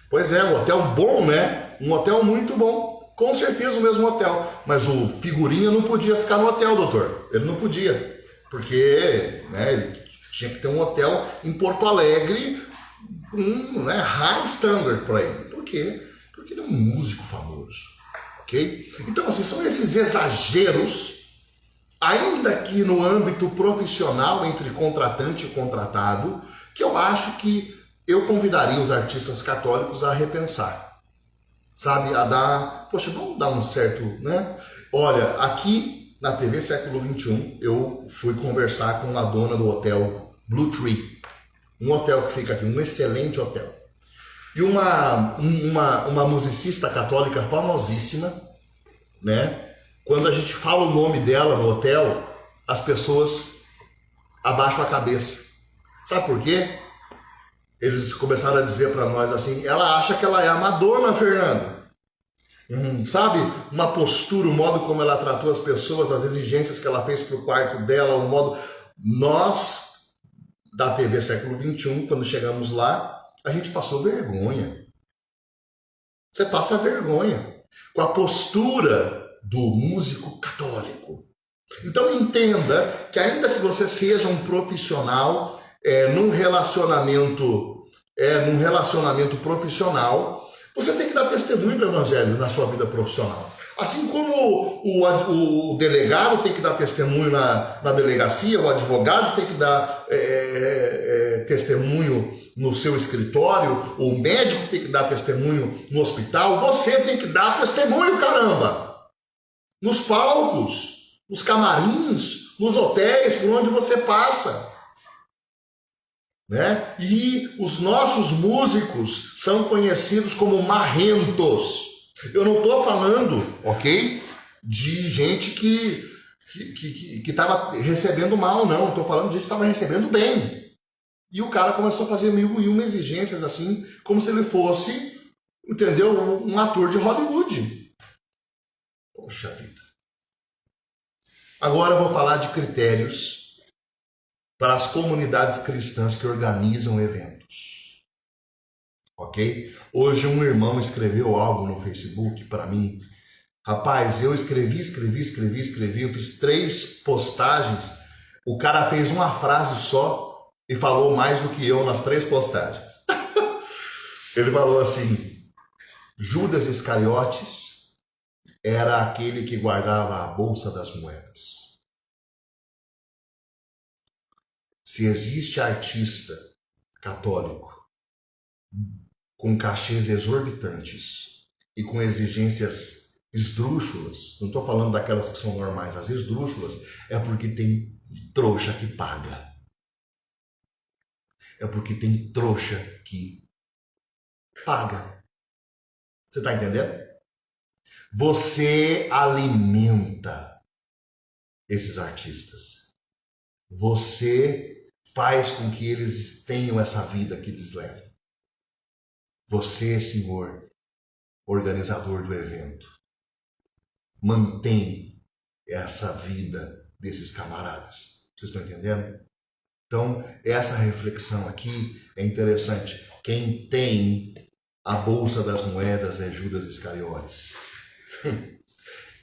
Pois é, um hotel bom, né? Um hotel muito bom. Com certeza o mesmo hotel. Mas o figurinha não podia ficar no hotel, doutor. Ele não podia. Porque, né, ele tinha que ter um hotel em Porto Alegre, né, high standard para ele. Por quê? Porque ele é um músico famoso. Ok? Então, assim, são esses exageros, ainda que no âmbito profissional, entre contratante e contratado, que eu acho que eu convidaria os artistas católicos a repensar. Sabe, a dar... Poxa, vamos dar um certo, né? Olha, aqui na TV Século XXI, eu fui conversar com a dona do hotel Blue Tree. Um hotel que fica aqui, um excelente hotel. E uma musicista católica famosíssima, né? Quando a gente fala o nome dela no hotel, as pessoas abaixam a cabeça. Sabe por quê? Eles começaram a dizer para nós assim, ela acha que ela é a Madonna, Fernando. Sabe? Uma postura, o modo como ela tratou as pessoas, as exigências que ela fez para o quarto dela, o modo... Nós, da TV Século XXI, quando chegamos lá, a gente passou vergonha. Você passa vergonha com a postura do músico católico. Então entenda que ainda que você seja um profissional num relacionamento profissional, você tem que dar testemunho do Evangelho na sua vida profissional. Assim como o delegado tem que dar testemunho na delegacia, o advogado tem que dar testemunho no seu escritório, o médico tem que dar testemunho no hospital, você tem que dar testemunho, caramba! Nos palcos, nos camarins, nos hotéis, por onde você passa. Né? E os nossos músicos são conhecidos como marrentos. Eu não estou falando, ok, de gente que estava recebendo mal, não. Estou falando de gente que estava recebendo bem. E o cara começou a fazer 1001 exigências assim, como se ele fosse, entendeu, um ator de Hollywood. Poxa vida. Agora eu vou falar de critérios para as comunidades cristãs que organizam eventos. Ok? Hoje um irmão escreveu algo no Facebook para mim. Rapaz, eu escrevi, eu fiz 3 postagens, o cara fez uma frase só e falou mais do que eu nas 3 postagens. Ele falou assim, Judas Iscariotes era aquele que guardava a bolsa das moedas. Se existe artista católico com cachês exorbitantes e com exigências esdrúxulas, não estou falando daquelas que são normais, as esdrúxulas, é porque tem trouxa que paga. É porque tem trouxa que paga. Você está entendendo? Você alimenta esses artistas. Você faz com que eles tenham essa vida que eles levam. Você, senhor, organizador do evento, mantém essa vida desses camaradas. Vocês estão entendendo? Então, essa reflexão aqui é interessante. Quem tem a bolsa das moedas é Judas Iscariotes.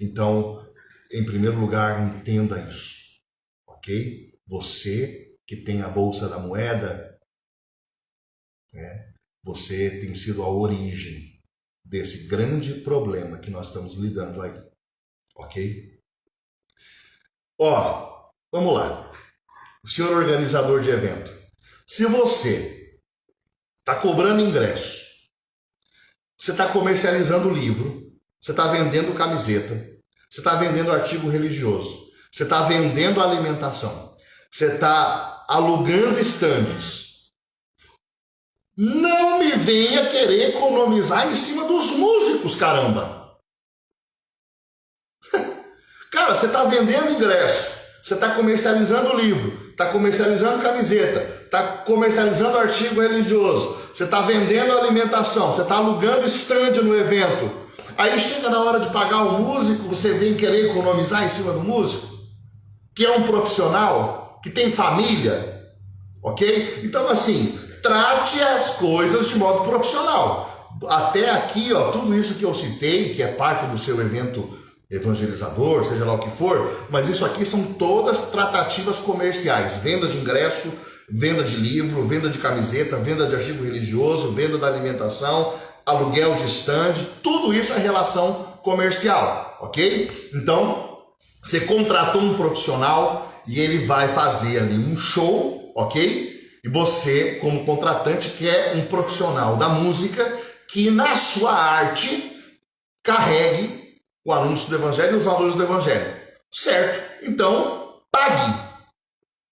Então, em primeiro lugar, entenda isso. Ok? Você que tem a bolsa da moeda, né? Você tem sido a origem desse grande problema que nós estamos lidando aí. Ok? Ó, vamos lá. O senhor organizador de evento, se você está cobrando ingresso, você está comercializando livro, você está vendendo camiseta, você está vendendo artigo religioso, você está vendendo alimentação, Você está alugando estandes. Não me venha querer economizar em cima dos músicos, caramba. Cara, você está vendendo ingresso, você está comercializando livro, está comercializando camiseta, está comercializando artigo religioso, você está vendendo alimentação, você está alugando stand no evento. Aí chega na hora de pagar o músico, você vem querer economizar em cima do músico, que é um profissional, que tem família, ok? Então, assim, trate as coisas de modo profissional. Até aqui, ó, tudo isso que eu citei, que é parte do seu evento evangelizador, seja lá o que for, mas isso aqui são todas tratativas comerciais, venda de ingresso, venda de livro, venda de camiseta, venda de artigo religioso, venda da alimentação, aluguel de stand, tudo isso é relação comercial, ok? Então, você contratou um profissional e ele vai fazer ali um show, ok? E você, como contratante, quer um profissional da música que na sua arte carregue o anúncio do evangelho e os valores do evangelho, certo? Então, pague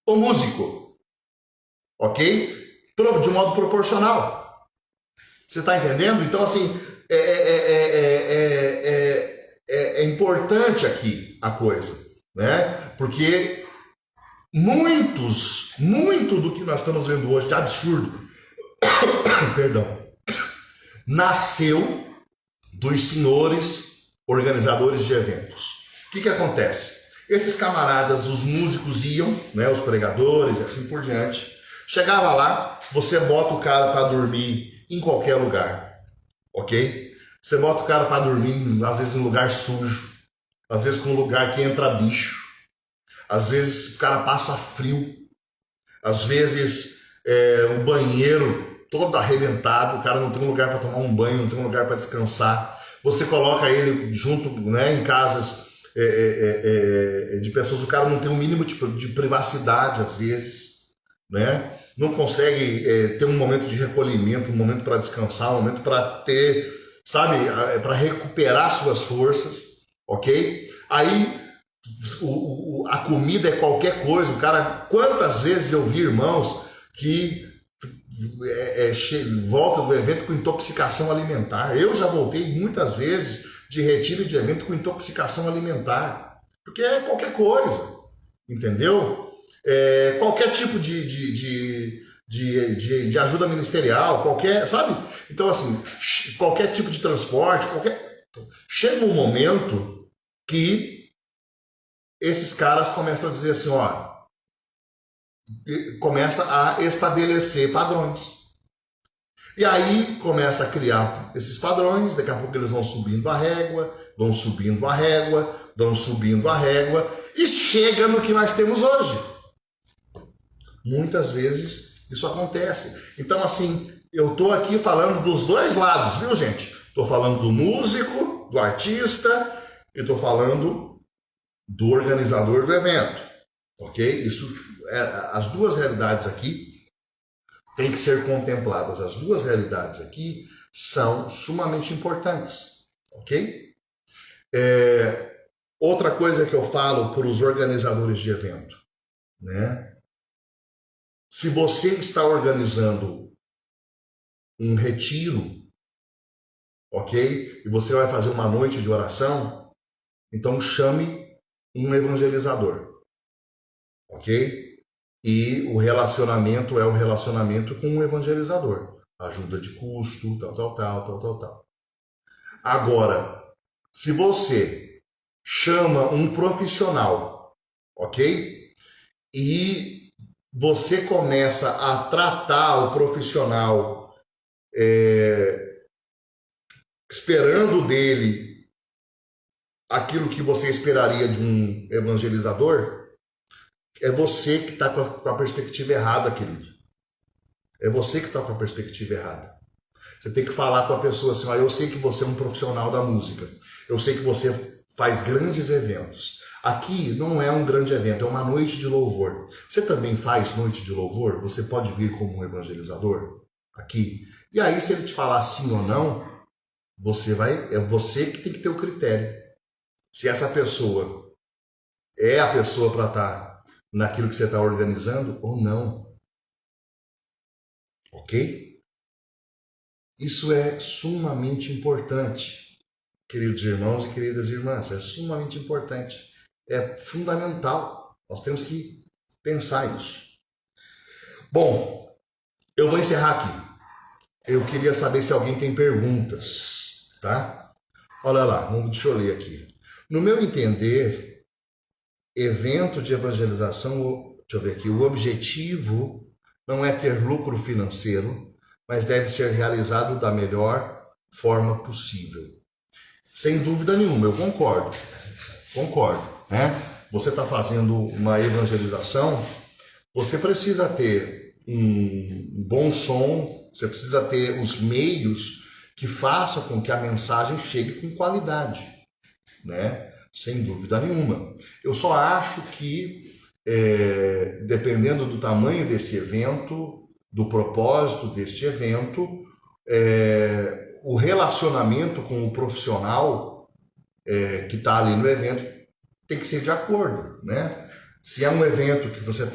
o músico, ok? De modo proporcional. Você está entendendo? Então, assim, é importante aqui a coisa, né? Porque muito do que nós estamos vendo hoje de absurdo, perdão, nasceu dos senhores organizadores de eventos. O que acontece? Esses camaradas, os músicos iam, né, os pregadores e assim por diante, chegava lá, você bota o cara para dormir em qualquer lugar, ok? Você bota o cara para dormir, às vezes em lugar sujo, às vezes com um lugar que entra bicho, às vezes o cara passa frio, às vezes o banheiro todo arrebentado, o cara não tem um lugar para tomar um banho, não tem um lugar para descansar. Você coloca ele junto, né, em casas de pessoas, o cara não tem um mínimo de privacidade às vezes, né? Não consegue ter um momento de recolhimento, um momento para descansar, um momento para ter, sabe, para recuperar suas forças, ok? Aí a comida é qualquer coisa, o cara, quantas vezes eu vi irmãos que volta do evento com intoxicação alimentar. Eu já voltei muitas vezes de retiro de evento com intoxicação alimentar, porque é qualquer coisa, entendeu? Qualquer tipo de ajuda ministerial, qualquer, sabe? Então, assim, qualquer tipo de transporte, chega um momento que esses caras começam a dizer assim, ó, começa a estabelecer padrões. E aí começa a criar esses padrões, daqui a pouco eles vão subindo a régua, vão subindo a régua, vão subindo a régua, e chega no que nós temos hoje. Muitas vezes isso acontece. Então, assim, eu estou aqui falando dos dois lados, viu, gente? Estou falando do músico, do artista, e estou falando do organizador do evento, ok? As duas realidades aqui têm que ser contempladas. As duas realidades aqui são sumamente importantes, ok? Outra coisa que eu falo para os organizadores de evento, né? Se você está organizando um retiro, ok? E você vai fazer uma noite de oração, então chame um evangelizador, ok? E o relacionamento é o relacionamento com o evangelizador. Ajuda de custo, tal. Agora, se você chama um profissional, ok? E você começa a tratar o profissional esperando dele aquilo que você esperaria de um evangelizador, é você que está com a perspectiva errada, querido. É você que está com a perspectiva errada. Você tem que falar com a pessoa assim, eu sei que você é um profissional da música, eu sei que você faz grandes eventos. Aqui não é um grande evento, é uma noite de louvor. Você também faz noite de louvor? Você pode vir como um evangelizador aqui? E aí, se ele te falar sim ou não, é você que tem que ter o critério. Se essa pessoa é a pessoa para estar naquilo que você está organizando ou não. Ok? Isso é sumamente importante, queridos irmãos e queridas irmãs. É sumamente importante. É fundamental. Nós temos que pensar isso. Bom, eu vou encerrar aqui. Eu queria saber se alguém tem perguntas, tá? Olha lá, deixa eu ler aqui. No meu entender, evento de evangelização, deixa eu ver aqui, o objetivo não é ter lucro financeiro, mas deve ser realizado da melhor forma possível. Sem dúvida nenhuma, eu concordo, né? Você está fazendo uma evangelização, você precisa ter um bom som, você precisa ter os meios que façam com que a mensagem chegue com qualidade, né? Sem dúvida nenhuma. Eu só acho que, dependendo do tamanho desse evento, do propósito deste evento, o relacionamento com o profissional que está ali no evento tem que ser de acordo, né? Se é um evento que você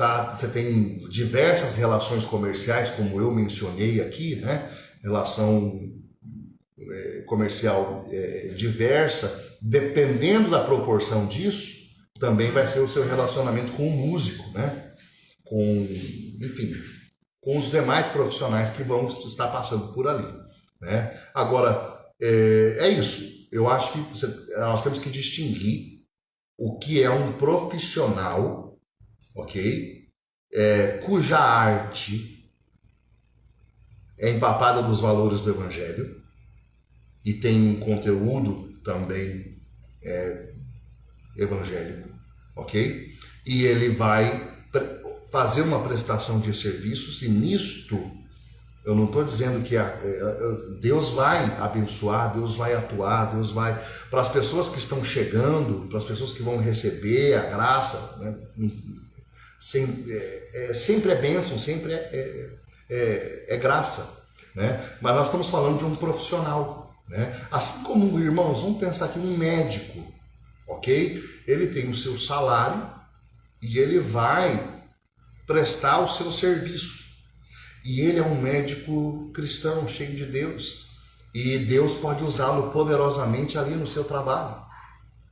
tem diversas relações comerciais, como eu mencionei aqui, né? Relação comercial diversa, dependendo da proporção disso, também vai ser o seu relacionamento com o músico, né? Enfim, com os demais profissionais que vão estar passando por ali, né? Agora, é isso. Eu acho que nós temos que distinguir o que é um profissional, ok? Cuja arte é empapada dos valores do Evangelho e tem um conteúdo também evangélico, ok? E ele vai fazer uma prestação de serviços, e nisto eu não estou dizendo que Deus vai abençoar, Deus vai atuar, Deus vai... Para as pessoas que estão chegando, para as pessoas que vão receber a graça, né? Sempre é bênção, sempre é graça, né? Mas nós estamos falando de um profissional, né? Assim como, irmãos, vamos pensar aqui, um médico, ok? Ele tem o seu salário e ele vai prestar o seu serviço. E ele é um médico cristão, cheio de Deus. E Deus pode usá-lo poderosamente ali no seu trabalho,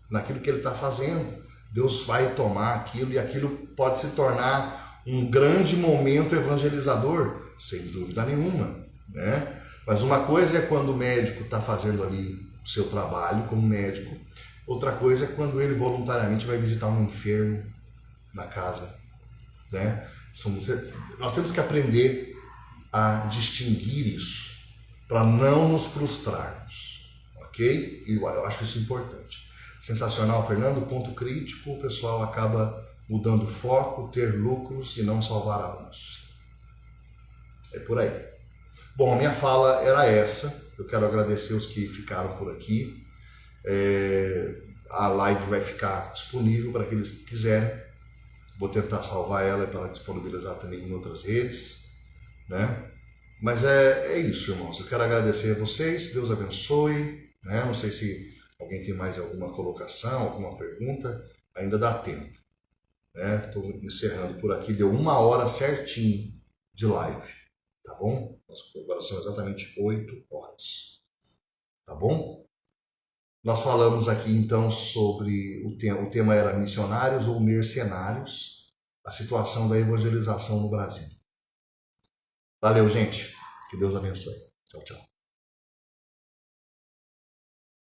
naquilo que ele está fazendo. Deus vai tomar aquilo e aquilo pode se tornar um grande momento evangelizador, sem dúvida nenhuma, né? Mas uma coisa é quando o médico está fazendo ali o seu trabalho como médico, outra coisa é quando ele voluntariamente vai visitar um enfermo na casa, né? Nós temos que aprender a distinguir isso, para não nos frustrarmos, ok? E eu acho isso importante. Sensacional, Fernando. Ponto crítico, o pessoal acaba mudando o foco, ter lucros e não salvar almas. É por aí. Bom, a minha fala era essa. Eu quero agradecer os que ficaram por aqui. A live vai ficar disponível para aqueles que quiserem. Vou tentar salvar ela para disponibilizar também em outras redes, né? Mas é isso, irmãos. Eu quero agradecer a vocês. Deus abençoe, né? Não sei se alguém tem mais alguma colocação, alguma pergunta. Ainda dá tempo, né? Estou encerrando por aqui. Deu 1 hora certinho de live, tá bom? Agora são exatamente 8 horas, tá bom? Nós falamos aqui então sobre o tema era missionários ou mercenários, a situação da evangelização no Brasil. Valeu, gente. Que Deus abençoe. Tchau, tchau.